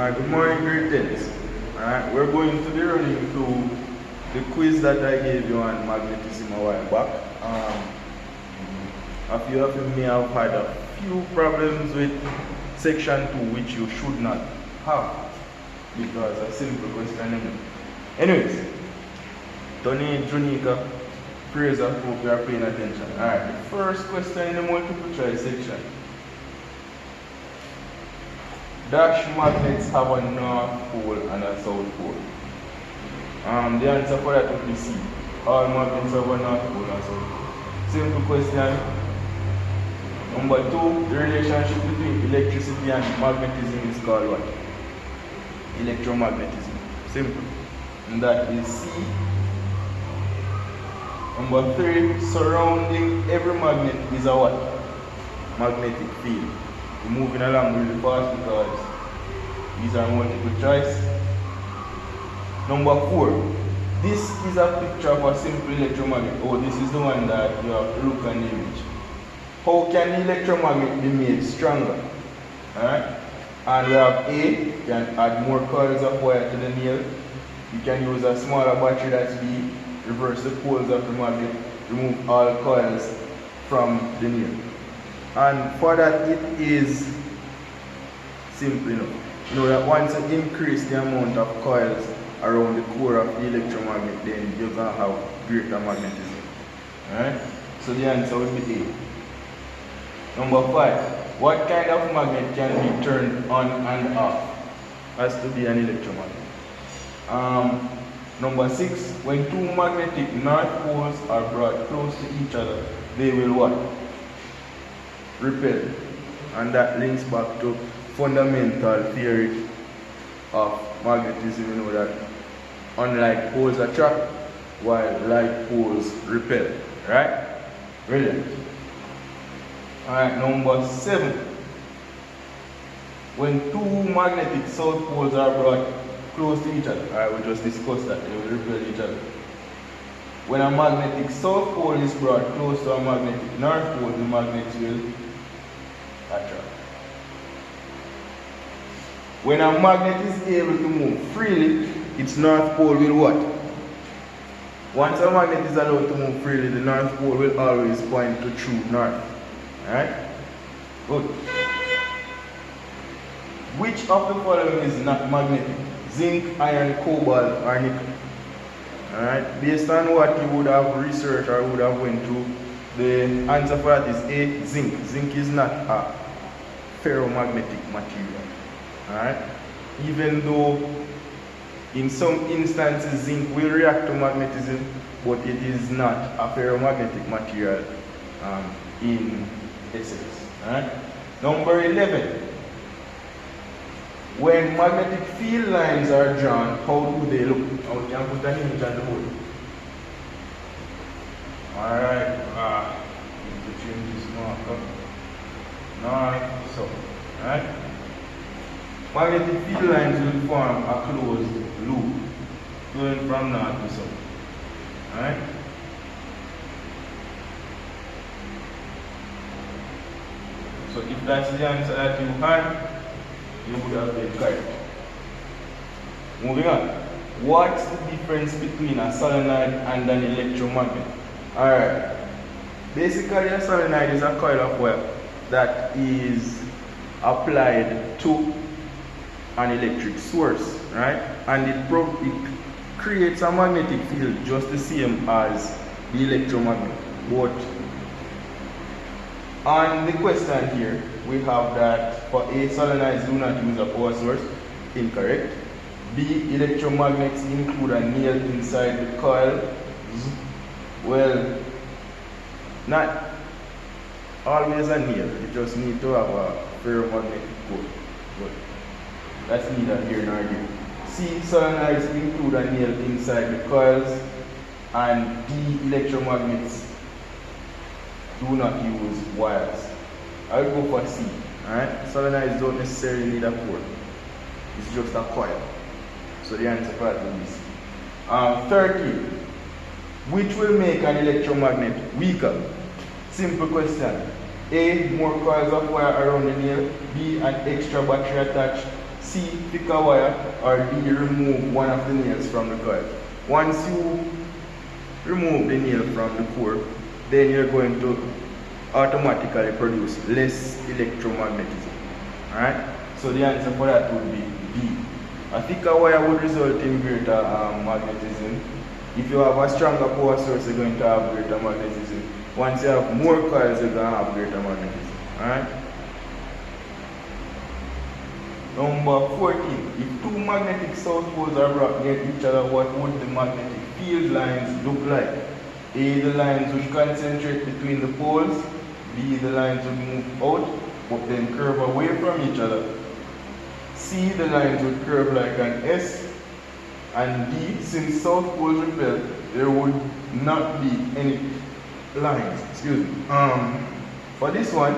Alright, good morning, greetings. Alright, we're going to be running through the quiz that I gave you on magnetism a while back. A few of you may have had a few problems with section 2 which you should not have because a simple question. Anyways, Tony, Junica, Fraser, hope you are paying attention. Alright, the first question in the multiple choice section. Dash magnets have a north pole and a south pole. The answer for that would be C. All magnets have a north pole and south pole. Simple question. Number 2, the relationship between electricity and magnetism is called what? Electromagnetism. Simple. And that is C. Number 3, surrounding every magnet is a what? Magnetic field. We're moving along really fast because these are multiple choice. Number 4, this is a picture of a simple electromagnet. Oh, this is the one that you have to look at the image. How can the electromagnet be made stronger? Alright? And we have A, you can add more coils of wire to the nail. You can use a smaller battery, that's B, reverse the poles of the magnet, remove all coils from the nail. And for that, it is simple enough. You know that once you increase the amount of coils around the core of the electromagnet, then you're going to have greater magnetism. Alright? So the answer would be A. Number 5. What kind of magnet can be turned on and off? Has to be an electromagnet. Number 6. When two magnetic north poles are brought close to each other, they will what? Repel. And that links back to fundamental theory of magnetism. You know that unlike poles attract while like poles repel. Right? Brilliant. Alright, number 7. When two magnetic south poles are brought close to each other, alright, we just discussed that, they will repel each other. When a magnetic south pole is brought close to a magnetic north pole, the magnets will attract. When a magnet is able to move freely, its north pole will what? Once a magnet is allowed to move freely, the north pole will always point to true north. Alright? Good. Which of the following is not magnetic? Zinc, iron, cobalt, or nickel? Alright? Based on what you would have researched or would have went through, the answer for that is A, zinc. Zinc is not a ferromagnetic material. Alright? Even though in some instances zinc will react to magnetism, but it is not a ferromagnetic material in essence. Alright? Number 11. When magnetic field lines are drawn, how do they look? Now we can put an image on the board. Alright, need to change this marker. North, so. Alright? Magnetic field lines will form a closed loop going from north to south. Alright? So if that's the answer that you had, you would have been correct. Moving on. What's the difference between a solenoid and an electromagnet? Alright. Basically, a solenoid is a coil of wire that is applied to an electric source, right? And it creates a magnetic field just the same as the electromagnet. But on the question here, we have that for A, solenoids do not use a power source. Incorrect. B, electromagnets include a nail inside the coil. Well, not always a nail. You just need to have a ferromagnetic core. But that's neither here nor there. C, solenoids include a nail inside the coils. And D, electromagnets do not use wires. I'll go for C. Alright? Solenoids don't necessarily need a core. It's just a coil. So the answer for that will be C. 13. Which will make an electromagnet weaker? Simple question. A, more coils of wire around the nail. B, an extra battery attached. C, pick a wire, or D, remove one of the nails from the coil. Once you remove the nail from the core, then you're going to automatically produce less electromagnetism. Alright? So the answer for that would be B. A thicker wire would result in greater magnetism. If you have a stronger power source, you're going to have greater magnetism. Once you have more coils, you're going to have greater magnetism. Alright? Number 14. If two magnetic south poles are brought near each other, what would the magnetic field lines look like? A, the lines would concentrate between the poles. B, the lines would move out, but then curve away from each other. C, the lines would curve like an S. And D, since south poles repel, there would not be any lines. Excuse me. For this one,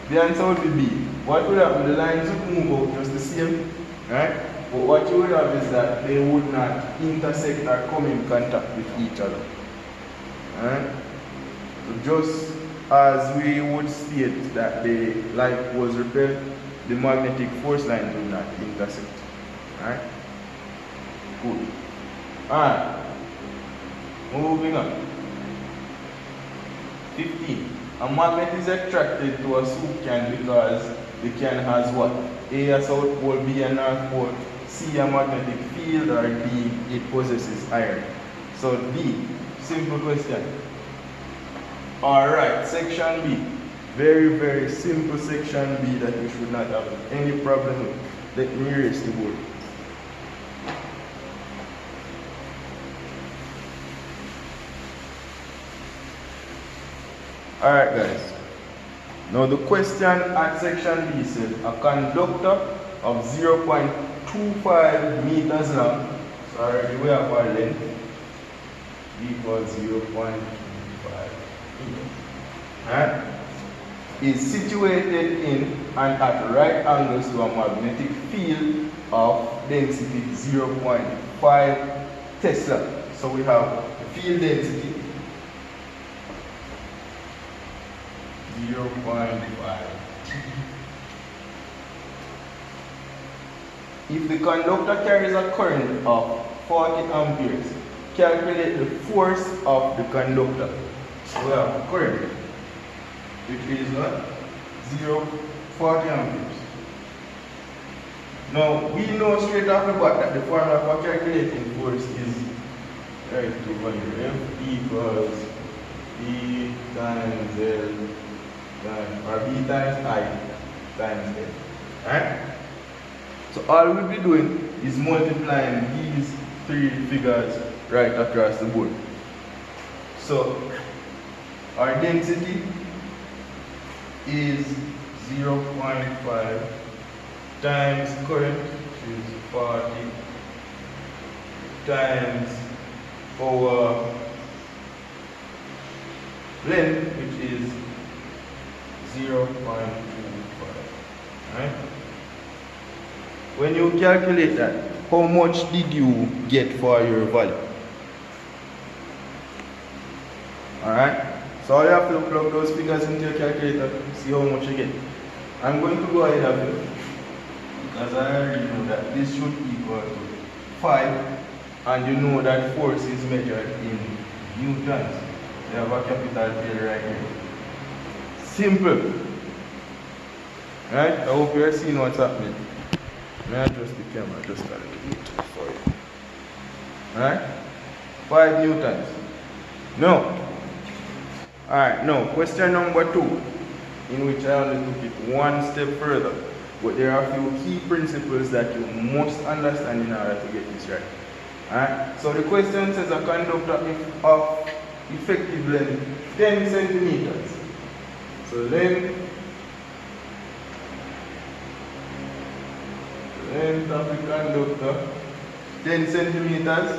the answer would be B. What would happen? The lines would move out just the same, right? But what you would have is that they would not intersect or come in contact with each other. Right? So just as we would state that the light was repelled, the magnetic force lines would not intersect. Right? Good. Alright. Moving on. 15. A magnet is attracted to a soup can because the can has what? A, a south pole, B, a north pole, C, a magnetic field, or D, it possesses iron. So D, simple question. Alright, section B. Very, very simple section B that you should not have any problem with. Let me erase the board. Alright guys, now the question at section B says a conductor of 0.25 meters long, so already we have our length, equals 0.25 meters, right, is situated in and at right angles to a magnetic field of density 0.5 Tesla. So we have field density 0.5. If the conductor carries a current of 40 amperes, calculate the force of the conductor. So we have current, which is what? 40 amperes. Now we know straight off the bat that the formula for calculating force is right over here. F equals E times L times, or B times I times L. Right? So all we'll be doing is multiplying these three figures right across the board. So our density is 0.5 times current, which is 40, times our length, which is 0.25. Right? When you calculate that, how much did you get for your value? Alright? So all you have to plug those figures into your calculator, see how much you get. I'm going to go ahead of you, because I already know that this should equal to 5, and you know that force is measured in newtons. You have a capital P right here. Simple. Right? I hope you're seeing what's happening. May I adjust the camera just a little bit for you. Alright? 5 newtons. No. Alright, now question number 2, in which I only took it one step further. But there are a few key principles that you must understand in order to get this right. Alright? So the question says a conductor of effective length 10 centimeters. So length of the conductor 10 centimeters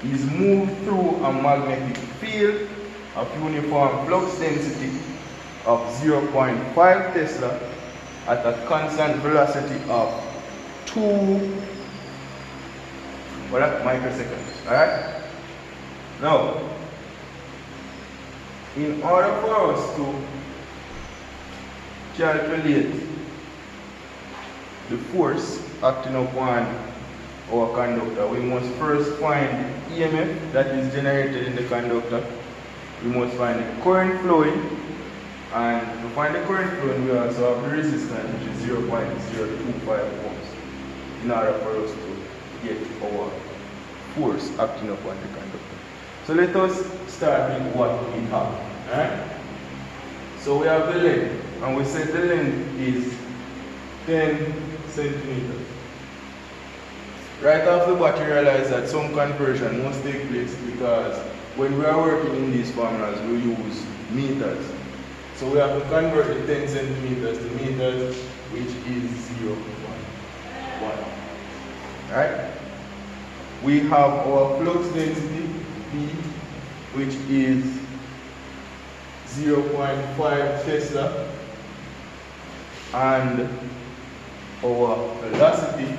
is moved through a magnetic field of uniform flux density of 0.5 Tesla at a constant velocity of 2 microseconds. Alright? Now, in order for us to calculate the force acting upon our conductor, we must first find the EMF that is generated in the conductor. We must find the current flowing, and to find the current flowing, we also have the resistance, which is 0.025 ohms, in order for us to get our force acting upon the conductor. So let us start with what we have. Alright? So we have the length, and we said the length is 10 centimeters. Right off the bat, you realize that some conversion must take place because when we are working in these formulas, we use meters. So we have to convert the 10 centimeters to meters, which is 0.1. Right? We have our flux density, B, which is 0.5 Tesla, and our velocity,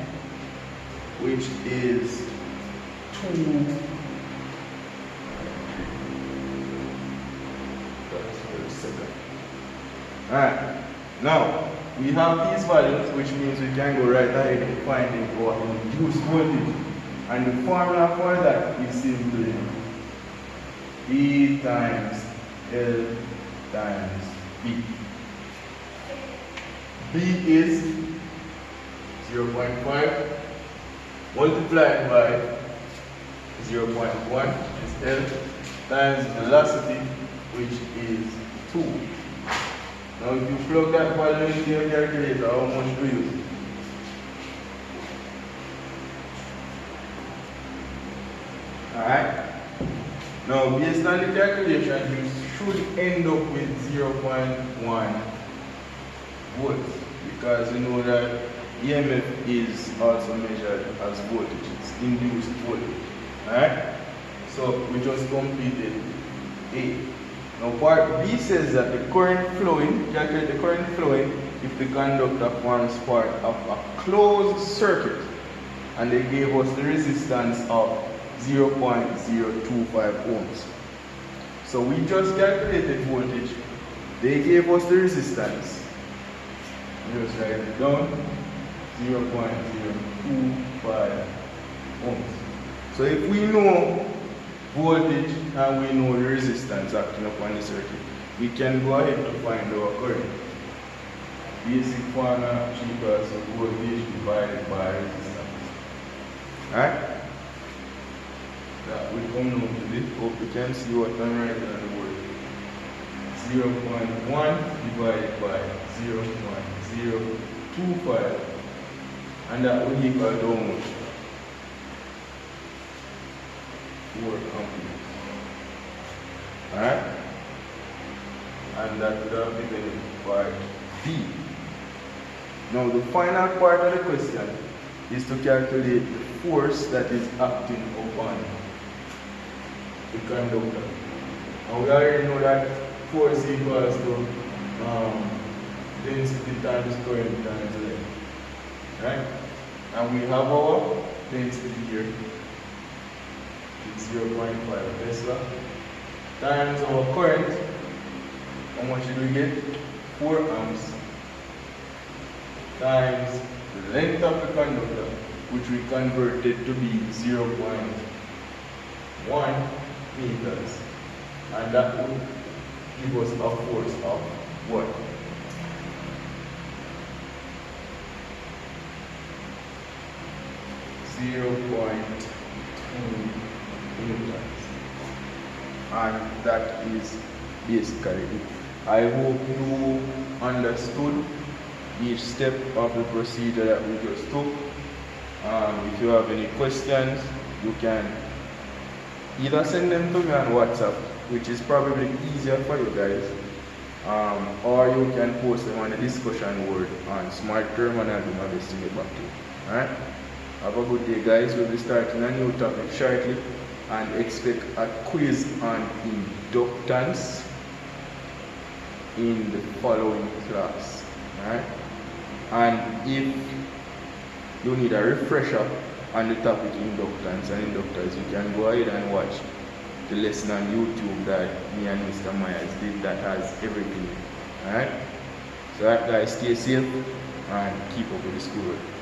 which is 2. Alright, now we have these values, which means we can go right ahead and find our induced voltage. And the formula for that is simply E times L times B. B is 0.5 multiplied by 0.1 is L times velocity, which is 2. Now if you plug that value into your calculator, how much do you? Alright? Now based on the calculation, you should end up with 0.1 volts, because you know that EMF is also measured as voltage. It's induced voltage. Alright? So we just completed A. Now part B says that the current flowing, calculate the current flowing if the conductor forms part of a closed circuit, and they gave us the resistance of 0.025 ohms. So we just calculated voltage, they gave us the resistance. Just write it down, 0.025 ohms. So if we know voltage and we know the resistance acting upon the circuit, we can go ahead to find our current. Basic formula equals voltage divided by resistance. Alright? That will come down to this. Hope you can see what I'm writing on the board. 0.1 divided by 0.025, and that will equal to how much? 4 amperes. Alright? And that would have given part D. Now the final part of the question is to calculate the force that is acting upon the conductor. Now we already know that force equals to density times current times length. Right? And we have our density here. 0.5 Tesla times our current. How much did we get? 4 amps times the length of the conductor, which we converted to be 0.1 meters, and that would give us a force of what? 0.2 newtons, and that is basically it. I hope you understood each step of the procedure that we just took. If you have any questions, you can either send them to me on WhatsApp, which is probably easier for you guys, or you can post them on the discussion board on Smart Term, and I'll do my best to get back to you. Alright? Have a good day, guys. We'll be starting a new topic shortly, and expect a quiz on inductance in the following class. Alright? And if you need a refresher on the topic inductance and inductors, you can go ahead and watch the lesson on YouTube that me and Mr. Myers did that has everything. Alright? So that, guys, stay safe and keep up with the school.